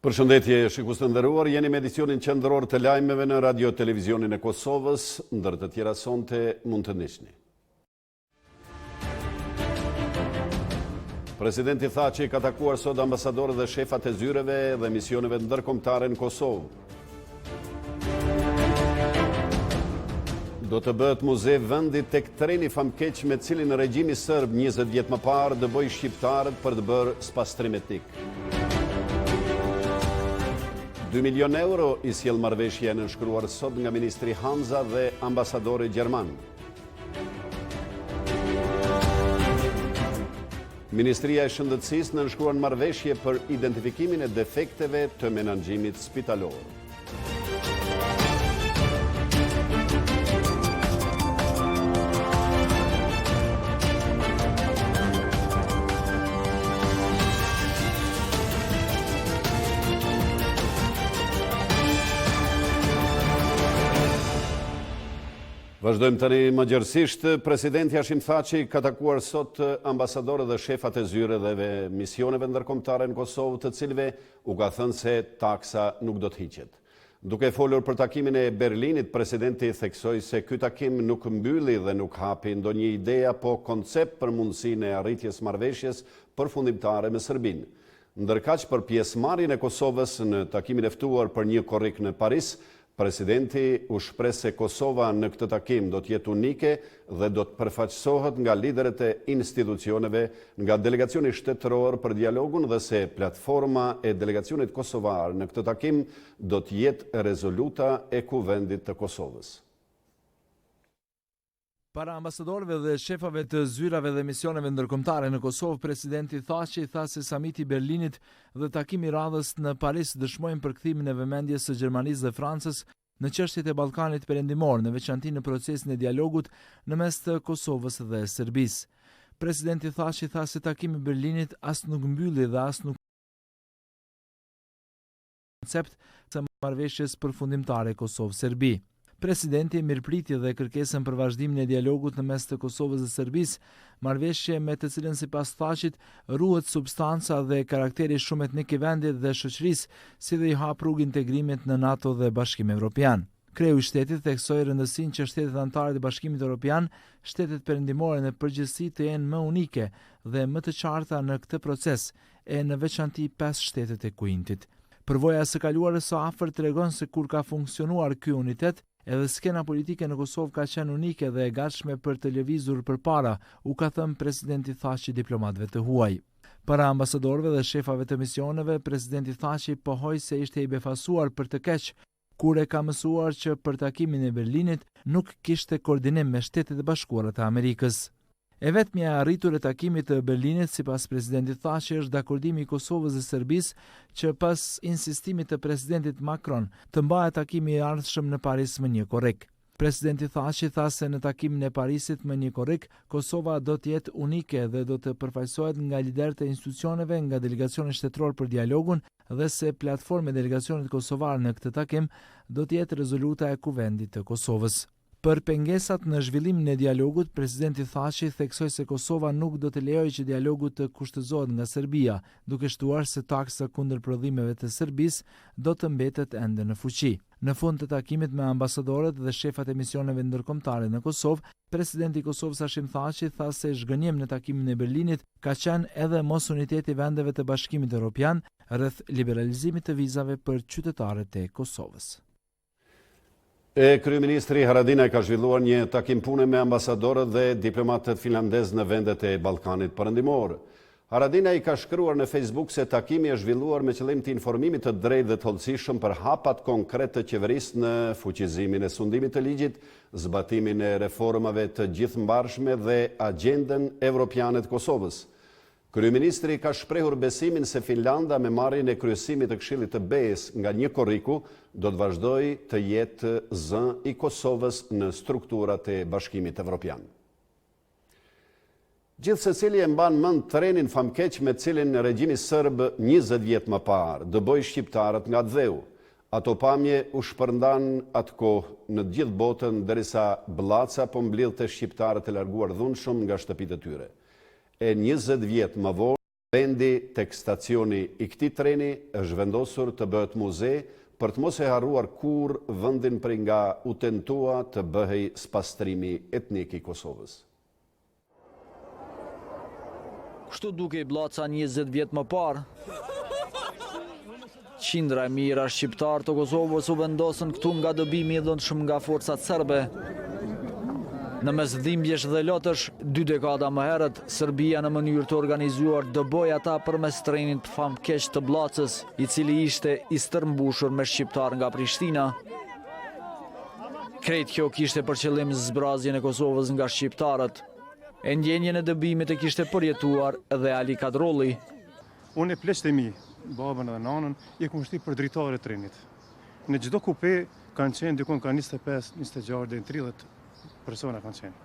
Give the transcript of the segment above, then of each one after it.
Përshëndetje, shikues të nderuar, jeni me edicionin qendror të lajmeve në Radio Televizionin e Kosovës, ndër të tjera sonte mund të ndiqni. Presidenti tha që i ka takuar sot ambasadorët dhe shefat e zyreve dhe misioneve ndërkombëtare në Kosovë. Do të bëhet muze vendit tek treni famkeq me cilin regjimi serb 20 vjet më parë dëboi shqiptarët për të bërë spastrim etnik. 2 milion euro i sjell marrëveshja e nënshkruar sot nga ministri Hamza dhe ambasadori gjerman. Ministria e Shëndetësisë nënshkruan marrëveshje për identifikimin e defekteve të menaxhimit spitalor. Vazhdojmë tani më gjërësisht. Presidenti Hashim Thaçi ka takuar sot ambasadorët dhe shefat e zyreve dhe misioneve ndërkombëtare në Kosovë, të cilëve u ka thënë se taksa nuk do të hiqet. Duke folur për takimin e Berlinit, presidenti theksoi se ky takim nuk mbylli dhe nuk hapi ndonjë ide apo koncept për mundësinë e arritjes marrëveshjes përfundimtare me Serbinë. Ndërkaq për pjesëmarrjen e Kosovës në takimin e ftuar për një korrik në Paris, presidenti u shpreh se Kosova në këtë takim do të jetë unike dhe do të përfaqësohet nga liderët e institucioneve, nga delegacioni shtetëror për dialogun dhe se platforma e delegacionit kosovar në këtë takim do të jetë rezoluta e Kuvendit të Kosovës. Para ambasadorëve dhe shefave të zyrave dhe misioneve ndërkombëtare në Kosovë, presidenti Thaçi tha se samiti i Berlinit dhe takimi i radhës në Paris dëshmojnë përkthimin e vëmendjes së Gjermanisë dhe Francës në çështjet e Ballkanit Perëndimor, në veçanti në procesin e dialogut në mes të Kosovës dhe Serbisë. Presidenti Thaçi tha se takimi i Berlinit as nuk mbylli dhe as nuk koncept të marrëveshjes përfundimtare Kosovë-Serbi. Presidenti mirëpriti dhe kërkesën për vazhdimin e dialogut në mes të Kosovës dhe Serbisë, marrëveshje me të cilën sipas Thaçit ruhet substanca dhe karakteri shumë etnik i vendit dhe shoqërisë, si dhe i hap rrugë integrimit në NATO dhe Bashkimin Evropian. Kreu i shtetit theksoi rëndësinë që shtetet anëtare të Bashkimit Evropian, shtetet perëndimore në përgjithësi të jenë më unike dhe më të qarta në këtë proces, e në veçanti 5 shtetet e Kuintit. Përvoja së kaluarës së afërt tregon se kur ka funksionuar ky unitet, edhe skena politike në Kosovë ka qenë unike dhe e gatshme për të lëvizur përpara, u ka thënë presidenti Thaçi diplomatëve të huaj. Para ambasadorëve dhe shefave të misioneve, presidenti Thaçi pohoi se ishte i befasuar për të keq, kur e ka mësuar që për takimin e Berlinit nuk kishte koordinim me Shtetet e Bashkuara të Amerikës. E vetmja e arritur e takimit të Berlinit, sipas presidentit Thaçi, është dakordimi i Kosovës dhe Serbisë që pas insistimit të presidentit Macron të mbahet takimi i ardhshëm në Paris më një korrik. Presidenti Thaçi tha se në takimin e Parisit më një korrik, Kosova do të jetë unike dhe do të përfaqësohet nga liderët e institucioneve, nga delegacioni shtetëror për dialogun dhe se platforma e delegacionit kosovar në këtë takim do të jetë rezoluta e Kuvendit të Kosovës. Për pengesat në zhvillimin e dialogut, presidenti Thaçi theksoi se Kosova nuk do të lejojë që dialogu të kushtëzohet nga Serbia, duke shtuar se taksa kundër prodhimeve të Serbisë do të mbetet ende në fuqi. Në fund të takimit me ambasadorët dhe shefat e misioneve ndërkombëtare në Kosovë, presidenti i Kosovës Hashim Thaçi tha se zhgënjim në takimin e Berlinit ka qenë edhe mos uniteti i vendeve të Bashkimit Evropian rreth liberalizimit të vizave për qytetarët e Kosovës. Kryeministri Haradinaj ka zhvilluar një takim pune me ambasadorët dhe diplomatët finlandez në vendet e Ballkanit Perëndimor. Haradinaj ka shkruar në Facebook se takimi është zhvilluar me qëllim të informimit të drejtë dhe të hollësishëm për hapat konkret të qeverisë në fuqizimin e sundimit të ligjit, zbatimin e reformave të gjithëmbarshme dhe agjendën evropiane të Kosovës. Kryeministri ka shprehur besimin se Finlanda me marrjen e kryesimit të Këshillit të BE-s nga një korriku do të vazhdojë të jetë zë i Kosovës në strukturat e Bashkimit Evropian. Gjithsecili e mban mend trenin famkeq me cilin regjimi serb 20 vjet më parë dëboi shqiptarët nga dheu. Ato pamje u shpërndan atë kohë në të gjithë botën derisa Blaca po mblidhte shqiptarët e larguar dhunshëm nga shtëpitë e tyre. E 20 vjet më vonë Vendi tek stacioni i këtij treni është vendosur të bëhet muze për të mos e harruar kur vendin prej nga u tentua të bëhej spastrimi etnik i Kosovës. Kështu duke i Blaca 20 vjet më parë, qindra e mijëra shqiptar të Kosovës u vendosën këtu nga dëbimi i dhënshëm nga forcat serbe. Në mes dhimbjesh dhe lotësh, 2 dekada më herët, Serbia në mënyrë të organizuar dëboi ata përmes trenit të famkeq të Blacës, i cili ishte i stërmbushur me shqiptar nga Prishtina. Krejt kjo kishte për qëllim zbrazjen e Kosovës nga shqiptarët. E ndjenjen e dëbimit e kishte përjetuar edhe Ali Kadrolli. Unë e pleqët e mi, babën dhe nanën, i kom shti për dritare trenit. Në çdo kupe kanë qenë dikon ka 25, 26 dhe 30 persona kanë qenë.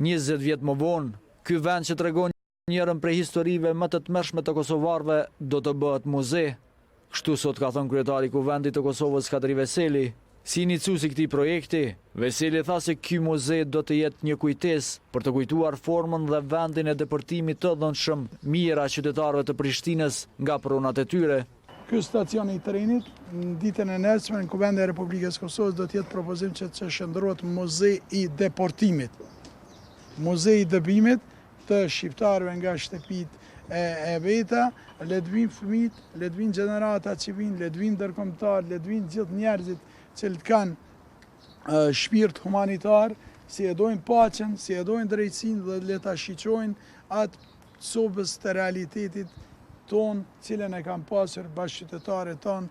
20 vjet më vonë, ky vend që tregon njërën prej historive më të tmerrshme të kosovarëve do të bëhet muze. Kështu sot ka thënë kryetari i Kuvendit të Kosovës Kadri Veseli. Si inicuesi i këtij projekti, Veseli tha se ky muze do të jetë një kujtesë për të kujtuar formën dhe vendin e depërtimit të dhënshëm mijëra qytetarëve të Prishtinës nga pronat e tyre. Ky stacion i trenit, në ditën e nesërme në Kuvendin e Republikës Kosovës do të jetë propozim që të shndrohet muze i deportimit. Muze i dëbimit të shqiptarëve nga shtëpitë e veta, le të vinë fëmijët, le të vinë gjenerata që vinë, le të vinë ndërkombëtar, le të vinë gjithë njerëzit që kanë shpirt humanitar, si e dojnë paqen, si e dojnë drejtësinë dhe le ta shiqojnë atë sobës të realitetit tonë, cilën e kanë pasur bashkëqytetarët tonë.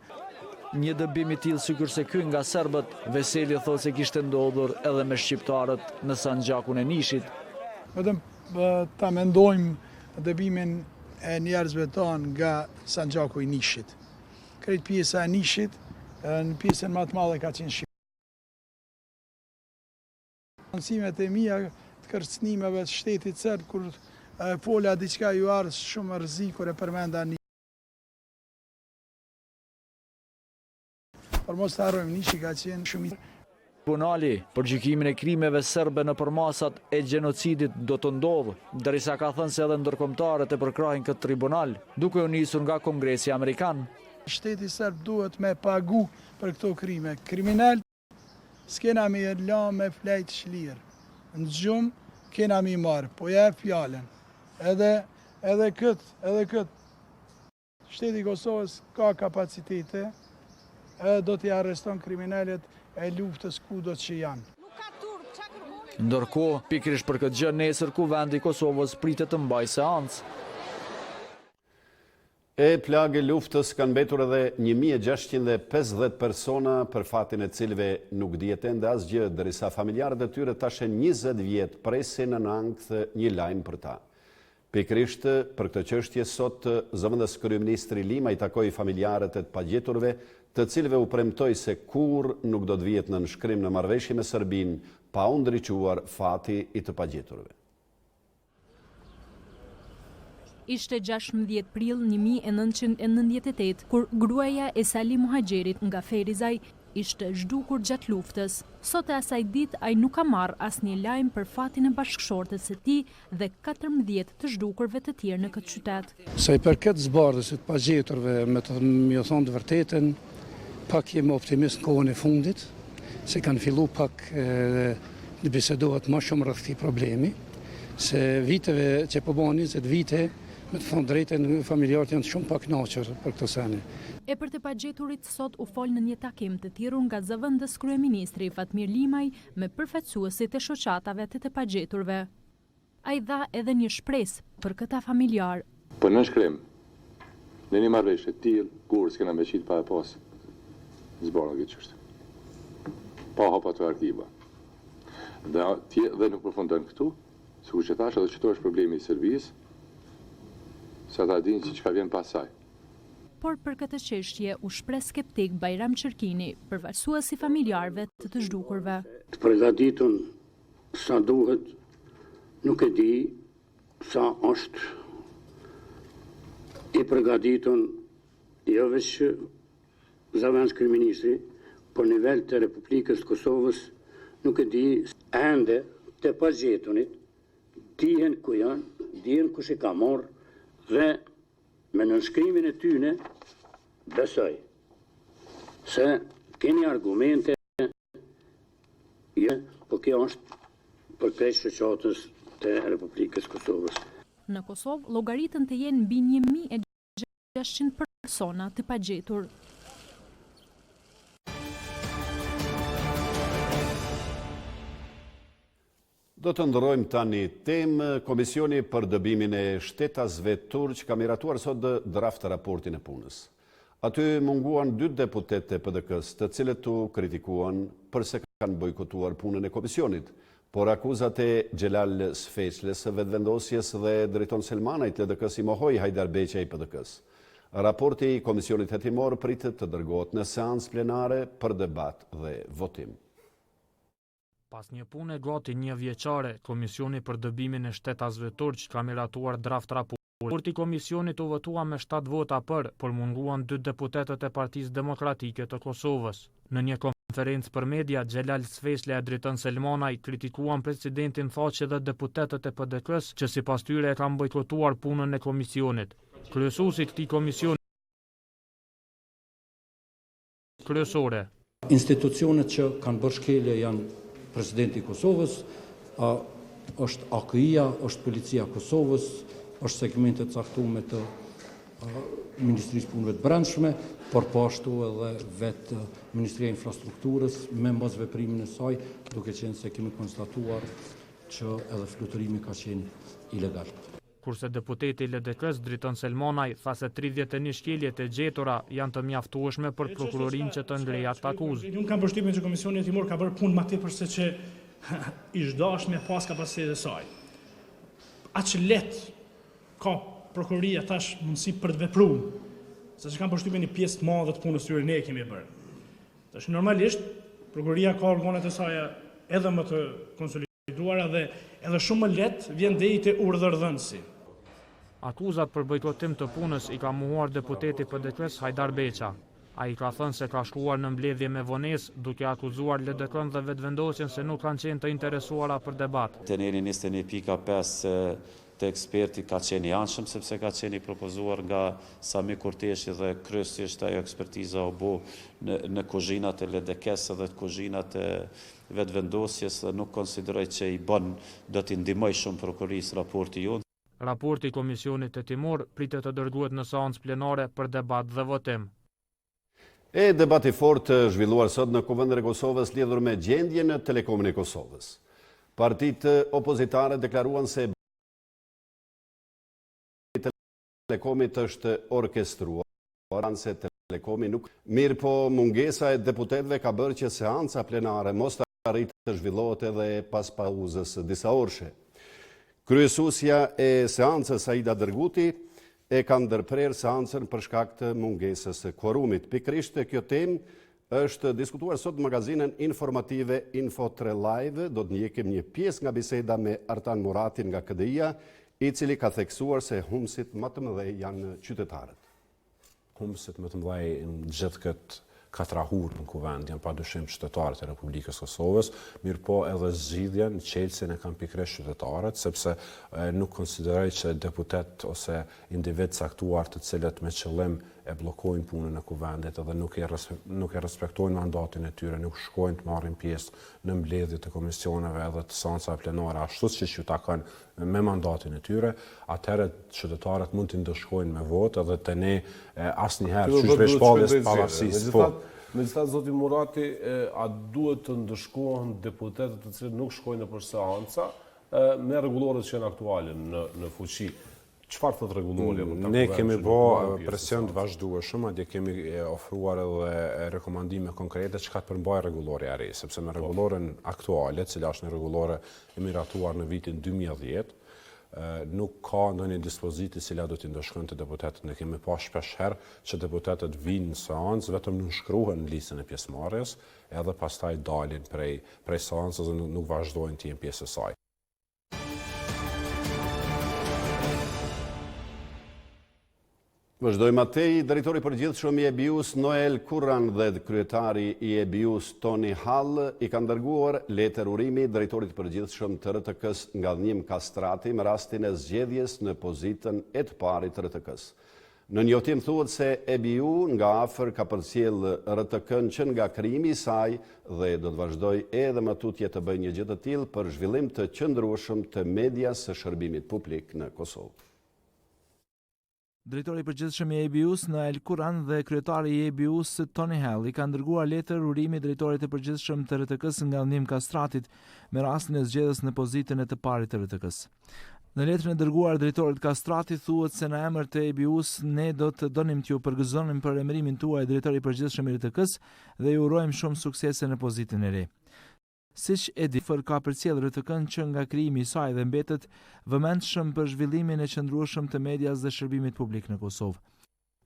Një dëbim i tillë sikur se ky nga serbët, Veseli thotë se kishte ndodhur edhe me shqiptarët në Sanxhakun e Nishit. Vetëm ta mendojmë dëbimin e njerëzve tonë nga Sanxhaku i Nishit. Krejt pjesa e Nishit, në pjesën më të madhe ka qenë shqiptar. Mësimet e mia të kërcënimeve të shtetit serb kur fola diçka ju ardh shumë rrezik kur e përmenda një. Por mos të harrojmë Nishi ka qenë shumë i Tribunali për gjykimin e krimeve serbe në përmasat e gjenocidit do të ndodhë, derisa ka thënë se edhe ndërkombëtarët e përkrahin këtë tribunal, duke u nisur nga Kongresi Amerikan. Shteti serb duhet me pagu për këto krime. Kriminal s'kena me la me flejt shlirë. Në gjumë kena me marë, po ja fjallën. Edhe këtë. Shteti Kosovës ka kapacitete, do t'i arreston kriminalet e luftës kudo që janë. Ndërkohë, pikërisht për këtë gjë nesër Kuvendi i Kosovës pritet të mbajë seancë. E plagë e luftës kanë mbetur edhe 1650 persona për fatin e cilëve nuk dihet ende asgjë, derisa familjarët e tyre tash 20 vjet presin në ankth një lajm për ta. Pikërisht për këtë çështje sot zëvendës kryeministri Lima i takoi familjarët e të pagjeturve, të cilëve u premtoi se kur nuk do të vihet në nënshkrim në marrëveshje me Serbinë pa u ndriçuar fati i të pagjeturve. Ishte 16 prill 1998, kur gruaja e Sali Muhaxherit nga Ferizaj ishte zhdukur gjatë luftës. Sot e asaj ditë ai nuk ka marrë asnjë lajm për fatin e bashkëshortes së tij dhe 14 të zhdukurve të tjerë në këtë qytet. Sa i përket zbardhësit të pagjeturve, me të më thonë të vërtetën, pak jemi optimist në kohën e fundit, se kanë fillu pak të bisedohet më shumë rreth këtij problemi, se viteve që po bën 20 vite, me të thonë drejtën, familjarët janë shumë pak kënaqur për këtë sene. E për të pagjeturit sot u fol në një takim të thirrur nga zëvendës kryeministri Fatmir Limaj me përfaqësuesit e shoqatave të pagjeturve. Ai dha edhe një shpresë për këta familjar. Për nënshkrim, në një marrëveshje të tillë, kur s'kena me qitë pa e pas zbardhë këtë çështje. Pa hapa të arkiva. Dhe nuk përfundon këtu, sikur që thash, edhe çto është problemi i Serbisë, sa ta dinë se çka vjen pasaj. Por për këtë çështje u shpreh skeptik Bajram Çerkini, përfaqësuesi familjarëve të zhdukurve. Të përgatitur sa duhet, nuk e di sa është i përgatitur jo vetëm zëvendës kryeministri, por nivel të Republikës të Kosovës, nuk e di ende të pagjetunit, dihen ku janë, dihen kush e ka marrë, Dhe me nënshkrimin e tyne, besoj se keni argumente, po kjo është përkreç shoqatës të Republikës Kosovës. Në Kosovë, llogaritën të jenë mbi 1.600 persona të pagjetur. Do të ndërrojmë tani temë. Komisioni për dëbimin e shtetasve turq ka miratuar sot draft raportin e punës. Aty munguan 2 deputet e PDK-s, të cilët u kritikuan përse kanë bojkotuar punën e komisionit, por akuzat e Xhelal Sfeqles, vetëvendosjes dhe drejton Selmanajt LDK-s i mohoi Hajdar Beqja i PDK-s. Raporti i komisionit hetimor pritet të dërgohet në seancë plenare për debat dhe votim. Pas një pune gati 1 vjeçare, Komisioni për dëbimin e shtetasve turq ka miratuar draft raport. Raporti i komisionit u votua me 7 vota për munguan 2 deputetët e Partisë Demokratike të Kosovës. Në një konferencë për media, Xhelal Sfeqle e drejton Selmanaj kritikuan presidentin Thaçi dhe deputetët e PDK-s që sipas tyre e kanë bojkotuar punën e komisionit. Kryesuesi i këtij komisioni kryesore. Institucionet që kanë bërë shkelje janë presidenti i Kosovës, është AKI-ja, është policia e Kosovës, është segmentet caktuar të Ministrisë Punëve të Brendshme, por po ashtu edhe vetë Ministria e Infrastrukturës me mosveprimin e saj, duke qenë se kemi konstatuar që edhe fluturimi ka qenë ilegal. Kurse deputeti i LDK-s drejton Selmanaj tha se 31 shkeljet e gjetura janë të mjaftueshme për prokurorinë që të ngrejë atë akuzë. Unë kam përshtypjen që Komisioni Hetimor ka bërë punë më tepër se që i zhdash me pas kapacitetin e saj. Aq lehtë ka prokuroria tash mundësi për të vepruar, sepse kam përshtypjen një pjesë të madhe të punës tyre ne kemi bërë. Tash normalisht prokuroria ka organet e saj edhe më të konsoliduara dhe edhe shumë më lehtë vjen deri te urdhërdhënësi. Akuzat për bojkotim të punës i ka mohuar deputeti PDK-s Hajdar Beqja. Ai ka thënë se ka shkuar në mbledhje me vonesë, duke akuzuar LDK-n dhe vetëvendosjen se nuk kanë qenë të interesuara për debat. Teneri 21.5 të eksperti ka qenë i anshëm, sepse ka qenë i propozuar nga Sami Kurteshi dhe kryesisht ajo ekspertiza u bë në kuzhinat e LDK-s dhe të kuzhinat e vetëvendosjes, dhe nuk konsideroj që i bën do t'i ndihmoj shumë prokurorisë raporti jonë. Raporti i Komisionit Hetimor pritet të dërguhet në seancë plenare për debat dhe votim. E debati fort zhvilluar sot në Qendrore e Kosovës lidhur me gjendjen e Telekomin e Kosovës. Partitë opozitare deklaruan se Telekomit është orkestruar, se Telekomi nuk mirë, po mungesa e deputetëve ka bërë që seanca plenare mos të arritë të zhvillohet edhe pas pauzës disa orëshe. Kryesuesja e seancës Aida Dërguti e ka ndërprerë seancën për shkak të mungesës së kvorumit. Pikërisht kjo temë është diskutuar sot në magazinën informative RTKLive. Do të ndjekim një pjesë nga biseda me Artan Muratin nga KDI-ja, i cili ka theksuar se humsit më të mëdhej janë qytetarët. Humsit më të mëdhej në gjithë këtë katrahur në kuvend janë padyshim qytetarët e Republikës Kosovës, mirë po edhe zgjidhjen, qelsin e kanë pikërisht qytetarët, sepse nuk konsideroj që deputet ose individ caktuar të cilët me qëllim e bllokojnë punën e kuvendit edhe nuk e respektojnë mandatin e tyre, nuk shkojnë të marrin pjesë në mbledhjet e komisioneve edhe të seancave plenare ashtu siç ju takon me mandatin e tyre, atëherë qytetarët mund të ndëshkojnë me votë edhe të ne asnjëherë çysh shpalljes pavarësisë. Megjithatë, zoti Murati, a duhet të ndëshkohen deputetët të cilët nuk shkojnë për seanca me rregulloret që janë aktuale në fuqi? Çfarë thotë rregulloria? Ne kemi bërë presion të vazhdueshëm, atje kemi ofruar edhe rekomandime konkrete çka të përmbajë rregulloria e re, sepse me rregulloren aktuale, cila është një rregullore e miratuar në vitin 2010, nuk ka ndonjë dispoziti cila do t'i ndëshkonte deputetët. Ne kemi pa shpesh herë që deputetët vinë në seancë, vetëm nënshkruhen në listën e pjesëmarrjes, edhe pastaj dalin prej seancës dhe nuk vazhdojnë të jenë pjesë e saj. Vazhdojmë atej, drejtori i përgjithshëm i EBU-s Noel Kurran dhe kryetari i EBU-s Tony Hall i kanë dërguar letër urimi drejtorit të përgjithshëm të RTK-s Lajmet Kastrati me rastin e zgjedhjes në pozitën e të parit të RTK-s. Në njoftim thuhet se EBU nga afër ka përcjell RTK-n që nga krijimi i saj dhe do të vazhdojë edhe më tutje të bëjë një gjë të tillë për zhvillim të qëndrueshëm të medias së shërbimit publik në Kosovë. Drejtori i përgjithshëm i EBU-s Noel Kurran dhe kryetari i EBU-s Tony Hall i kanë dërguar letër urimi drejtorit të përgjithshëm të RTK-s Lajmet Kastratit me rastin e zgjedhjes në pozitën e të parit të RTK-s. Në letrën e dërguar drejtorit Kastrati thuhet se në emër të EBU-s ne do të donim t'ju përgëzonim për emërimin tuaj drejtori i përgjithshëm i RTK-s dhe ju urojmë shumë suksese në pozitën e re. Siç e di, ka përcjell RTK-n që nga krijimi i saj dhe mbetet vëmendshëm për zhvillimin e qëndrueshëm të medias dhe shërbimit publik në Kosovë.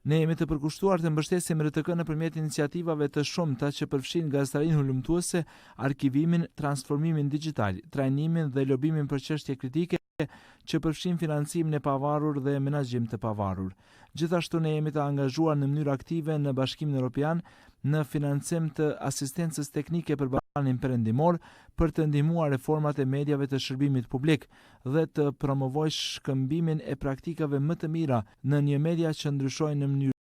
Ne jemi të përkushtuar të mbështesim RTK nëpërmjet iniciativave të shumta që përfshin gazetarinë hulumtuese, arkivimin, transformimin digjital, trajnimin dhe lobimin për çështje kritike që përfshin financimin e pavarur dhe menaxhim të pavarur. Gjithashtu ne jemi të angazhuar në mënyrë aktive në Bashkimin Evropian në financim të asistencës teknike për Ballkanin Perëndimor për të ndihmuar reformat e mediave të shërbimit publik dhe të promovojë shkëmbimin e praktikave më të mira në një media që ndryshojnë në mënyrë.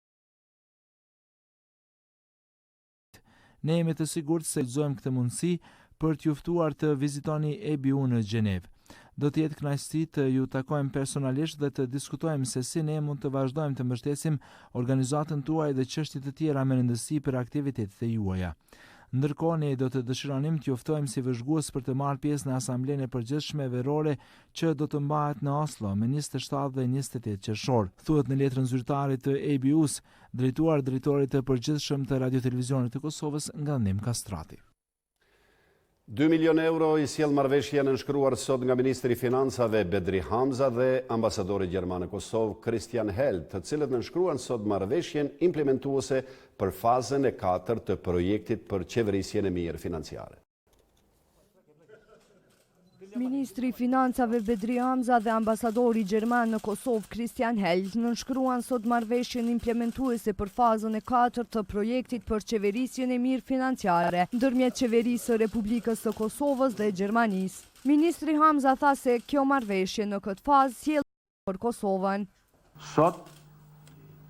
Ne jemi të sigurt se gëzojmë këtë mundësi për t'ju ftuar të vizitoni EBU në Gjenevë. Do të jetë kënaqësi të ju takojmë personalisht dhe të diskutojmë se si ne mund të vazhdojmë të mbështesim organizatën tuaj dhe çështje të tjera me rëndësi për aktivitetet e juaja. Ndërkohë ne do të dëshironim t'ju ftojmë si vëzhgues për të marrë pjesë në asamblenë e përgjithshme verore që do të mbahet në Oslo me 27 dhe 28 qershor. Thuhet në letrën zyrtare të EBU-s, drejtuar drejtorit të përgjithshëm të Radio Televizionit të Kosovës Lajmet Kastrati. 2 milion euro i sjell marrëveshja nënshkruar sot nga Ministri i Financave Bedri Hamza dhe ambasadori gjerman në Kosovë Christian Hell, të cilët nënshkruan sot marrëveshjen implementuese për fazën e 4 të projektit për qeverisjen e mirë financiare. Ministri i Financave Bedri Hamza dhe ambasadori gjerman në Kosovë Christian Hell nënshkruan sot marrëveshjen implementuese për fazën e 4 të projektit për qeverisjen e mirë financiare ndërmjet qeverisë së Republikës së Kosovës dhe Gjermanisë. Ministri Hamza tha se kjo marrëveshje në këtë fazë sjell për Kosovën. Sot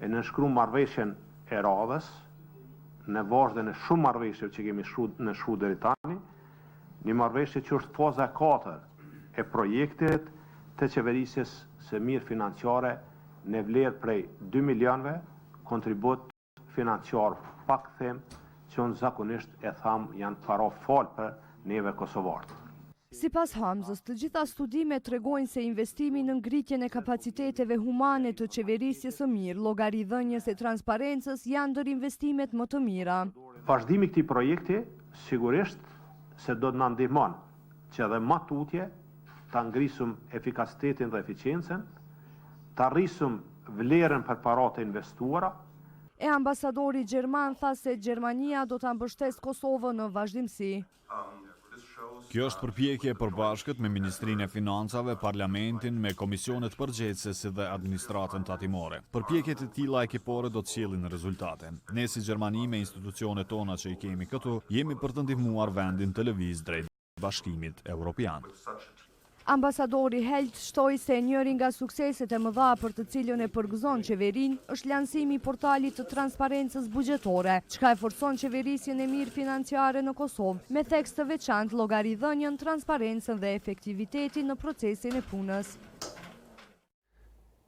e nënshkruam marrëveshjen e radhës në vazhdim e shumë marrëveshjeve që kemi nënshkruar deri tani. Një marrëveshje që është faza 4 e projektit të qeverisjes së mirë financiare në vlerë prej 2 milionëve, kontribut financiar pa kthim që unë zakonisht e tham janë para fal për neve kosovarët. Sipas Hamzës, të gjitha studimet tregojnë se investimi në ngritjen e kapaciteteve humane të qeverisjes së mirë, llogaridhënies e transparencës janë ndër investimet më të mira. Vazhdimi i këtij projekti sigurisht se do të na ndihmon që edhe më tutje ta ngrisum efikasitetin dhe eficiencën, ta rrisum vlerën për paratë investuara. E ambasadori gjerman tha se Gjermania do ta mbështesë Kosovën në vazhdimsi. Kjo është përpjekje e përbashkët me Ministrinë e Financave, Parlamentin, me komisionet përgjegjëse dhe administratën tatimore. Përpjekjet e tilla ekipore do të sjellin rezultate. Ne si Gjermani me institucionet tona që i kemi këtu, jemi për të ndihmuar vendin të lëviz drejt Bashkimit Evropian. Ambasadori Helt shtoi se njëri nga sukseset e mëdha për të cilën e përgëzon qeverinë është lansimi i portalit të transparencës buxhetore, çka e forcon qeverisjen e mirë financiare në Kosovë, me theks të veçantë llogaridhënien, transparencën dhe efektivitetin në procesin e punës.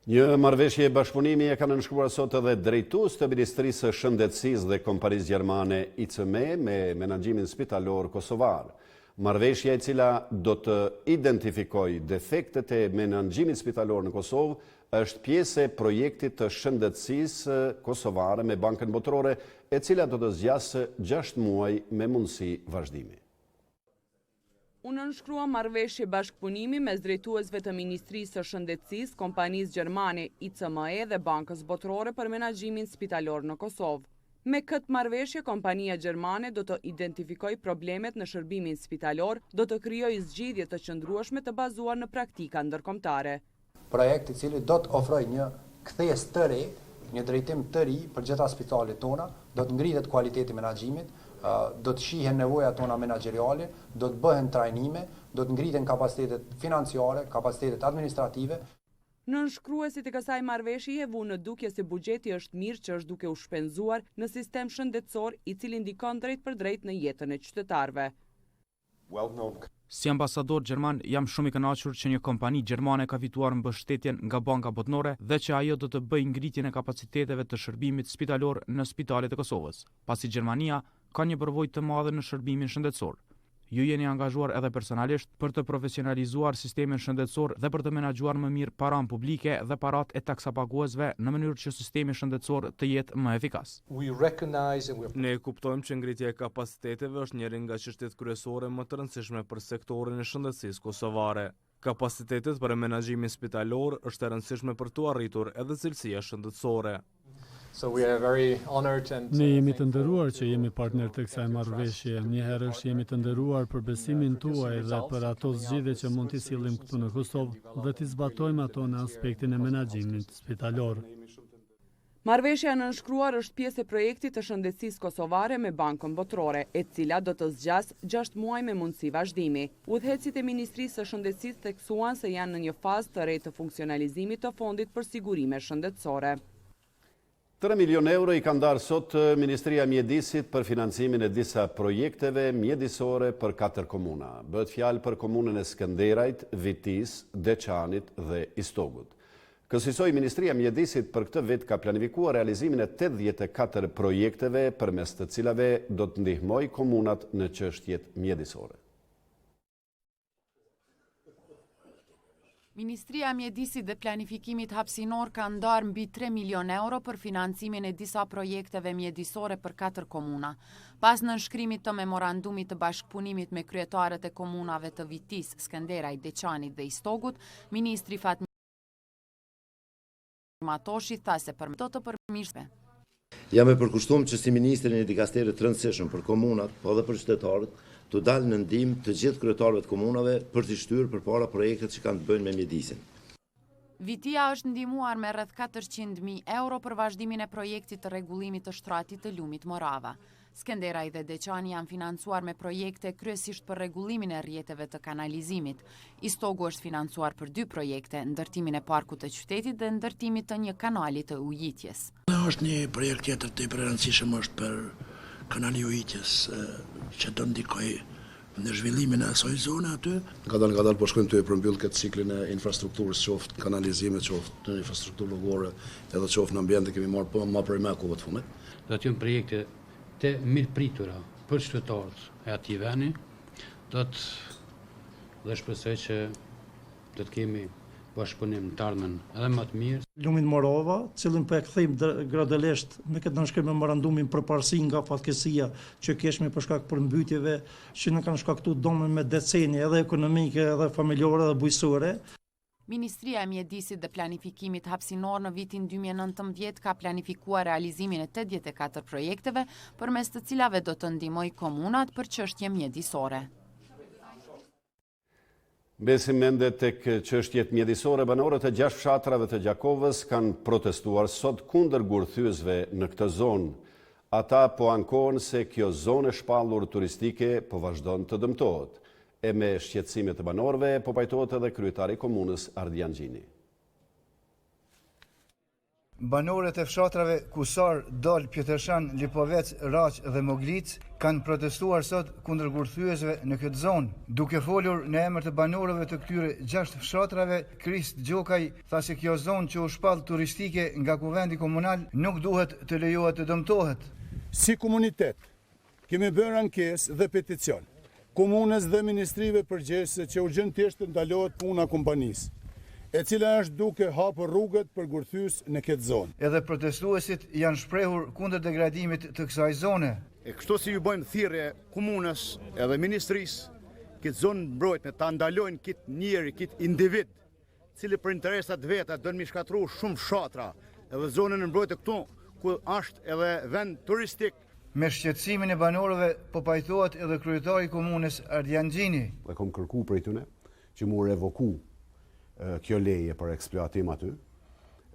Një marrëveshje bashkëpunimi e kanë nënshkruar sot edhe drejtues të Ministrisë së Shëndetësisë dhe Kompanisë Gjermane ICM me menaxhimin spitalor kosovar. Marrëveshja e cila do të identifikojë defektet e menaxhimit spitalor në Kosovë është pjesë e projektit të shëndetësisë kosovare me Bankën Botërore, e cila do të zgjasë 6 muaj me mundësi vazhdimi. U nënshkrua marrëveshje bashkëpunimi mes drejtuesve të Ministrisë së Shëndetësisë, Kompanisë Gjermane ICM dhe Bankës Botërore për menaxhimin spitalor në Kosovë. Me këtë marrëveshje, kompania gjermane do të identifikojë problemet në shërbimin spitalor, do të krijojë zgjidhje të qëndrueshme të bazuar në praktika ndërkombëtare. Projekt i cili do të ofrojë një kthes të re një drejtim të ri për gjitha spitalet tona, do të ngrihet kualiteti menaxhimit, do të shihen nevojat tona menaxheriale, do të bëhen trajnime, do të ngriten kapacitetet financiare, kapacitetet administrative. Nënshkruesit e kësaj marrëveshje e vu në dukje se buxheti është mirë që është duke u shpenzuar në sistem shëndetësor i cili ndikon drejt për drejt në jetën e qytetarëve. Si ambasador gjerman jam shumë i kënaqur që një kompani gjermane ka fituar mbështetjen nga banka botërore dhe që ajo do të bëjë ngritjen e kapaciteteve të shërbimit spitalor në spitalet e Kosovës, pasi Gjermania ka një përvojë të madhe në shërbimin shëndetësor. Ju jeni angazhuar edhe personalisht për të profesionalizuar sistemin shëndetësor dhe për të menaxhuar më mirë paranë publike dhe parat e taksapaguesve në mënyrë që sistemi shëndetësor të jetë më efikas. Ne kuptojmë që ngritja e kapaciteteve është njëri nga çështjet kryesore më të rëndësishme për sektorin e shëndetësisë kosovare. Kapacitetet për menaxhimin spitalor është e rëndësishme për të arritur edhe cilësia shëndetësore. Ne jemi të nderuar që jemi partner të kësaj marrëveshje. Njëherësh jemi të nderuar për besimin tuaj dhe për ato zgjidhje që mund t'i sillim këtu në Kosovë dhe t'i zbatojmë ato në aspektin e menaxhimit spitalor. Marrëveshja e nënshkruar është pjesë e projektit të shëndetësisë kosovare me Bankën Botërore, e cila do të zgjasë 6 muaj me mundësi vazhdimi. Udhëheqësit e Ministrisë së Shëndetësisë theksuan se janë në një fazë të re të funksionalizimit të fondit për sigurime shëndetësore. 3 milion euro i ka ndarë sot Ministria e Mjedisit për financimin e disa projekteve mjedisore për 4 komuna. Bëhet fjalë për komunën e Skënderajt, Vitis, Deçanit dhe Istogut. Kësaj Ministria e Mjedisit për këtë vit ka planifikuar realizimin e 84 projekteve përmes të cilave do të ndihmojë komunat në çështjet mjedisore. Ministria e Mjedisit dhe Planifikimit Hapësinor ka ndarë mbi 3 milion euro për financimin e disa projekteve mjedisore për 4 komuna. Pas nënshkrimit të memorandumit të bashkëpunimit me kryetarët e komunave të Vitis, Skënderajt, Deçanit dhe Istogut, Ministri Fatmir Matoshi tha se për do të përmirësve. Jam e përkushtuar që si ministri një dikasteri të rëndësishëm për komunat, po edhe për qytetarët, të dalë në ndihmë të gjithë kryetarëve të komunave për t'i shtyrë përpara projektet që kanë të bëjnë me mjedisin. Vitia është ndihmuar me rreth 400.000 euro për vazhdimin e projektit të rregullimit të shtratit të lumit Morava. Skënderaj dhe Deçani janë financuar me projekte kryesisht për rregullimin e rrjeteve të kanalizimit. Istogu është financuar për 2 projekte, ndërtimin e parkut të qytetit dhe ndërtimit të një kanali të ujitjes. Është një projekt tjetër të rëndësishëm është për kanali ujitjes që do ndikoj në zhvillimin e asaj zone aty. Nga dalë po shkojmë të e përmbyll këtë ciklin e infrastrukturës, qoftë kanalizimet, qoftë në infrastrukturë logore, edhe qoftë në ambjente kemi marrë po më prej me kohë të fundit. Do të jenë projekte të mirëpritura për qytetarët e atij veni, dhe shpresoj që do të kemi bashkëpunim të ardhmen edhe më të mirë. Lumin Morava, cilin po e kthejmë gradualisht me këtë nënshkrim memorandumin përparësi nga fatkeqësia që keshme për shkak përmbytjeve që në kanë shkaktuar domën me deceni edhe ekonomike edhe familjore dhe bujqësore. Ministria e Mjedisit dhe Planifikimit Hapësinor në vitin 2019 ka planifikuar realizimin e 84 projekteve përmes të cilave do të ndihmojë komunat për çështje mjedisore. Besim mende tek çështjet mjedisore, banorët e 6 fshatrave të Gjakovës kanë protestuar sot kundër gurthyesve në këtë zonë. Ata po ankohen se kjo zonë e shpallur turistike po vazhdon të dëmtohet. E me shqetësimet e banorëve po pajtohet edhe kryetari i komunës Ardian Gjini. Banorët e fshatrave Kusar, Dal, Pjetërshan, Lipovec, Raq dhe Moglic kanë protestuar sot kundër gurthyesve në këtë zonë. Duke folur në emër të banorëve të këtyre 6 fshatrave, Krist Gjokaj tha se kjo zonë që u shpall turistike nga kuvendi komunal nuk duhet të lejohet të dëmtohet. Si komunitet kemi bërë ankesë dhe peticion komunës dhe ministrive përgjegjëse që urgjentisht të ndalohet puna kompanisë, e cila është duke hapur rrugët për gurthys në këtë zonë. Edhe protestuesit janë shprehur kundër degradimit të kësaj zone. E kështu si ju bëjmë thirrje komunës edhe ministrisë, këtë zonë mbrojtje ta ndalojnë këtë njeri, këtë individ, cili për interesat veta do të mi shkatërrojë shumë fshatra, edhe zonën e mbrojtje këtu ku është edhe vend turistik. Me shqetësimin e banorëve po pajtohet edhe kryetari i komunës Ardian Gjini. Ne kam kërkuar prej tyre që mu revoku kjo leje për eksploatim aty,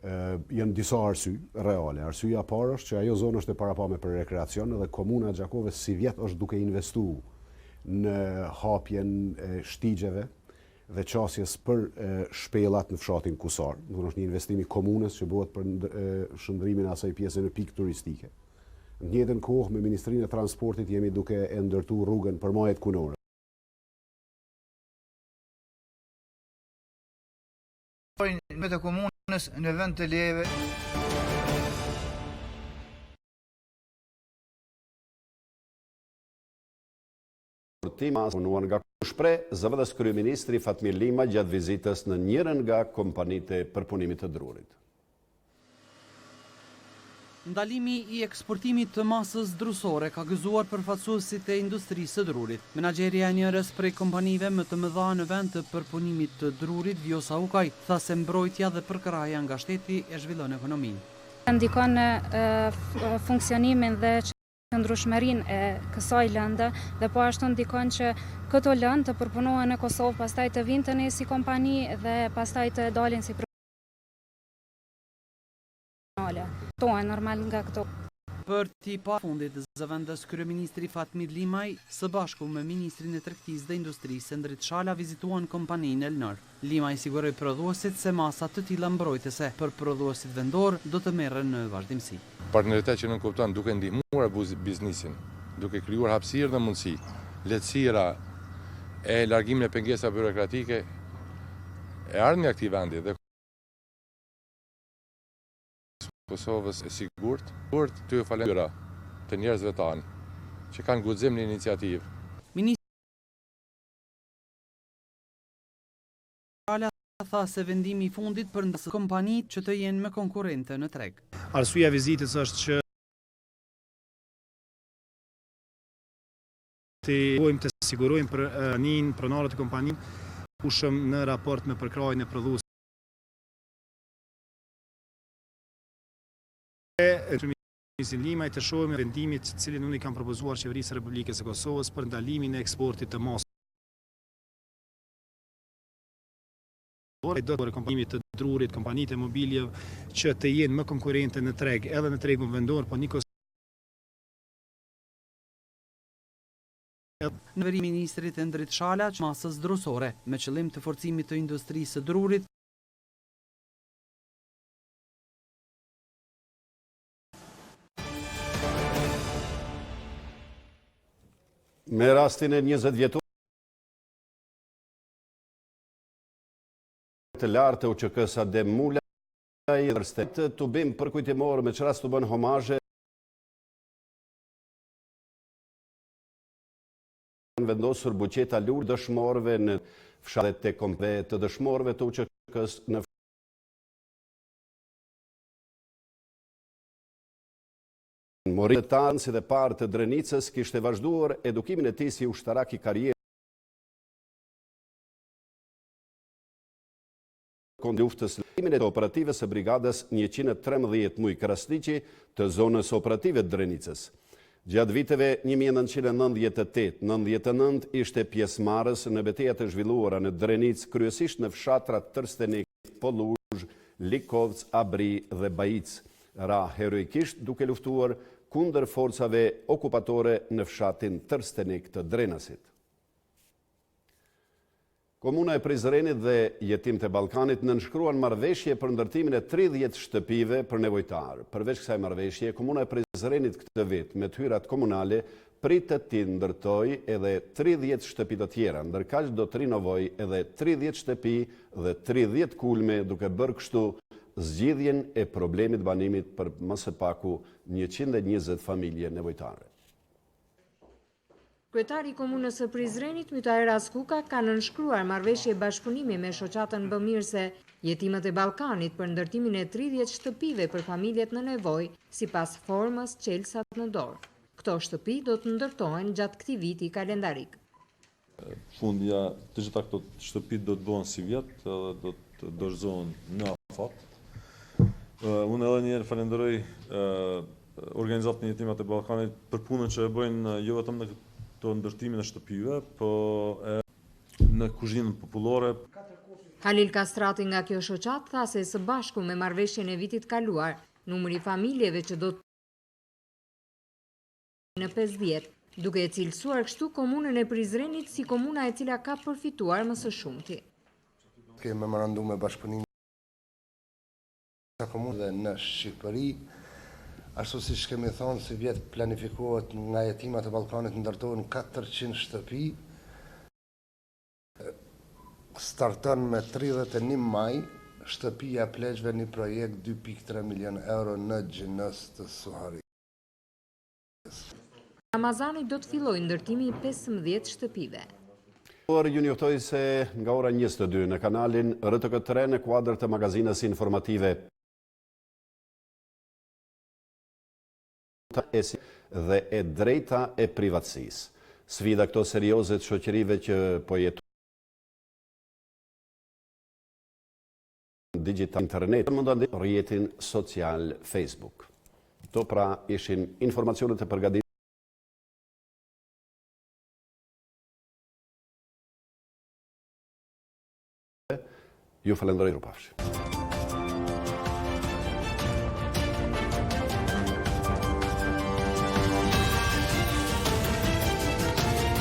janë disa arsye reale. Arsyeja e parë është që ajo zonë është e parapame për rekreacion dhe komuna e Gjakovës si vjet është duke investuar në hapjen e shtigjeve dhe qasjes për shpellat në fshatin Kusar. Do është një investim i komunës që bëhet për shëndrimin e asaj pjese në pikë turistike. Në të njëjtën kohë me Ministrinë e Transportit jemi duke e ndërtuar rrugën për majet kunore. Me të komunës në vend të lejeve. Punuan nga shpreh zëvendës kryeministri Fatmir Lima gjatë vizitës në njërin nga kompanitë e përpunimit të drurit. Ndalimi i eksportimit të masës drusore ka gëzuar përfaqësuesit e industrisë së drurit. Menaxheria e njërës prej kompanive më të mëdha në vend të përpunimit të drurit, Vjosa Ukaj, tha se mbrojtja dhe përkraja nga shteti e zhvillon ekonominë. Ndikon në funksionimin dhe qëndrueshmërinë e kësaj lëndë dhe po ashtu ndikon që këto lëndë të përpunohen në Kosovë, pastaj të vinë të ne si kompani dhe pastaj të dalin si tohen normal nga këto. Për t'i pa fundit, zëvendës kryeministri Fatmir Limaj së bashku me ministrin e tregtisë dhe industrisë Endrit Shala vizituan kompaninë Elnor. Limaj siguroi prodhuesit se masa të tilla mbrojtëse për prodhuesit vendor do të merren në vazhdimsi. Partneritet që nën kupton duke ndihmuar biznesin, duke krijuar hapësirë dhe mundësi, lehtësira e largimin e pengesave burokratike e ardhmja e këtij vendi dhe Kosovës e sigurt të falenderoj të njerëzve tanë që kanë guxim në iniciativë. Ministri tha se vendimi i fundit për ndasë kompanitë që të jenë me konkurrente në treg. Arsyeja e vizitës është që të sigurojmë për nin pronarët e kompanive ushëm në raport me përkrajën e prodhuesit. Ministrin Limaj të shohim vendimit të cilin unë i kam propozuar qeverisë së Republikës së Kosovës për ndalimin e eksportit të masës. Do të kompanimit të drurit, kompanitë e mobiljeve që të jenë më konkurrente në treg, edhe në tregun vendor, po nikos. Në veri ministrit Endrit Shala që masës drusore me qëllim të forcimit të industrisë së drurit. Me rastin e 20 vjetor të lartë u QK-sa dhe Mula i Dërstet të bim përkujtimor me që rast të bën homazhe vendosur buqeta lur dëshmorëve në fshatet e kompe të dëshmorëve të UQK-s në Morit tanë si dhe parë të Drenicës kishte vazhduar edukimin e tij si ushtarak i karrierës kundër luftës limin e operative së brigadës 113 Muj Krasniqi të zonës operative të Drenicës. Gjatë viteve 1998-99 ishte pjesëmarrës në betejat e zhvilluara në Drenicë, kryesisht në fshatrat Trstenik, Poluzh, Likovc, Abri dhe Bajic. Ra heroikisht duke luftuar kundër forcave okupatore në fshatin Trstenik të Drenasit. Komuna e Prizrenit dhe Jetimtë e Ballkanit nënshkruan marrëveshje për ndërtimin e 30 shtëpive për nevojtarë. Përveç kësaj marrëveshje, Komuna e Prizrenit këtë vit me të hyrat komunale pritet të ndërtoj edhe 30 shtëpi të tjera, ndërkaq do të rinovoj edhe 30 shtëpi dhe 30 kulme duke bërë kështu zgjidhjen e problemit banimit për më së paku 120 familje nevojtare. Kryetari i Komunës së Prizrenit, Mytaheras Kuka, ka nënshkruar marrëveshje bashkëpunimi me shoqatën bamirëse Jetimët e Ballkanit për ndërtimin e 30 shtëpive për familjet në nevojë sipas formës Qelsat në dorë. Këto shtëpi do të ndërtohen gjatë këtij viti kalendarik. Fundja të gjitha këto shtëpi do të bëhen si vjet, edhe do të dorëzohen në afat. Unë edhe njerë falenderoj organizatën e Jetimët e Ballkanit për punën që e bëjnë jo vetëm në këto ndërtimin e shtëpive, po në kuzhinën popullore. Halil Kastrati nga kjo shoqat tha se së bashku me marrëveshjen e vitit kaluar, numri i familjeve që do të në 50, duke e cilësuar kështu komunën e Prizrenit si komuna e cila ka përfituar më së shumti. Ke memorandum me bashkëpunim të komunëve në Shqipëri, ashtu si kemi thonë, si vjetë planifikohet nga jetimat e Ballkanit ndërtohen 400 shtëpi, starton me 31 maj, shtëpia pleqve një projekt 2.3 milion euro në gjinës të Suharit. Ramazani do të fillojë ndërtimi i 15 shtëpive. Ju njoftoj se nga ora 22 në kanalin RTK3 në kuadër të magazinës informative dhe e drejta e privatësisë. Sfida këto serioze të shoqërive që po jetojnë digital internet, mundan rrjetin social Facebook. To pra ishin informacionet e përgatitura ju falenderoj rrupafshi.